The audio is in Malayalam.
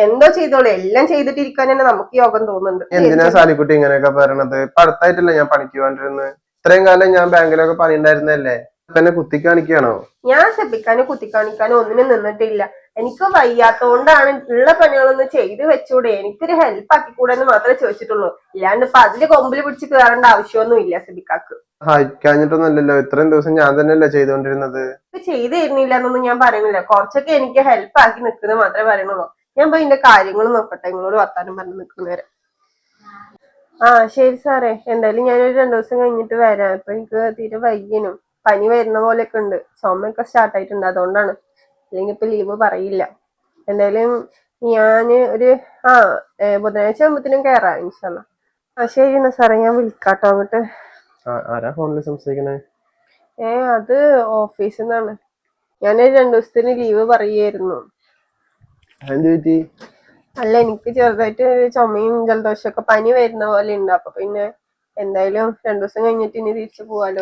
എന്തോ ചെയ്തോളൂ, എല്ലാം ചെയ്തിട്ടിരിക്കാൻ തന്നെ നമുക്ക് യോഗം തോന്നുന്നുണ്ട്. എന്തിനാ സാലിക്കുട്ടി ഇങ്ങനെയൊക്കെ പറയണത്? ഇപ്പൊ അടുത്തായിട്ടല്ലേ ഞാൻ പണിക്ക് പോകാണ്ടിരുന്നത്. ഇത്രയും കാലം ഞാൻ ബാങ്കിലൊക്കെ പണിയുണ്ടായിരുന്നല്ലേ, തന്നെ കുത്തിക്കാണിക്കാണോ? ഞാൻ ശപിക്കാനും കുത്തിക്കാണിക്കാനും ഒന്നിനും നിന്നിട്ടില്ല. എനിക്ക് വയ്യാത്തോണ്ടാണ്. ഉള്ള പണികളൊന്നും ചെയ്ത് വെച്ചൂടെ, എനിക്കൊരു ഹെൽപ്പ് ആക്കിക്കൂടെ എന്ന് മാത്രമേ ചോദിച്ചിട്ടുള്ളൂ. ഇല്ലാണ്ട് ഇപ്പൊ അതില് കൊമ്പിൽ പിടിച്ച് കയറേണ്ട ആവശ്യമൊന്നും ഇല്ല സബിക്കാക്ക്. സഹായിക്കാഞ്ഞിട്ടൊന്നുമല്ലല്ലോ, ഇത്രയും ദിവസം ഞാൻ തന്നെയല്ലേ ചെയ്തോണ്ടിരുന്നത്. ചെയ്ത് തരുന്നില്ല എന്നൊന്നും ഞാൻ പറയുന്നില്ല. കുറച്ചൊക്കെ എനിക്ക് ഹെൽപ്പ് ആക്കി നിൽക്കുന്നത് മാത്രമേ പറയുന്നുള്ളൂ. ഞാൻ പോയി ഇതിന്റെ കാര്യങ്ങൾ നോക്കട്ടെ, നിങ്ങളോട് വർത്താനം പറഞ്ഞ് നിൽക്കുന്നവരെ. ശരി സാറേ, എന്തായാലും ഞാനൊരു 2 ദിവസം കഴിഞ്ഞിട്ട് വരാം. ഇപ്പൊ എനിക്ക് തീരെ വയ്യനും പനി വരുന്ന പോലെയൊക്കെ ഉണ്ട്, ചുമയൊക്കെ സ്റ്റാർട്ട് ആയിട്ടുണ്ട്, അതുകൊണ്ടാണ്. അല്ലെങ്കിൽ ഇപ്പൊ ലീവ് പറയില്ല. എന്തായാലും ഞാന് ഒരു ബുധനാഴ്ച ആകുമ്പത്തിനും കയറാം ഇൻഷാല്ലാ. ശരി എന്നാ സാറേ, ഞാൻ വിളിക്കാട്ടോ അങ്ങോട്ട്. ആരാ ഫോണിൽ സംസാരിക്കണേ? അത് ഓഫീസിൽ നിന്നാണ്. ഞാനൊരു 2 ദിവസത്തിന് ലീവ് പറയായിരുന്നു. അല്ല, എനിക്ക് ചെറുതായിട്ട് ചുമയും ജലദോഷമൊക്കെ പനി വരുന്ന പോലെ ഉണ്ട്. അപ്പൊ പിന്നെ എന്തായാലും 2 ദിവസം കഴിഞ്ഞിട്ട് ഇനി തിരിച്ചു പോവാലോ.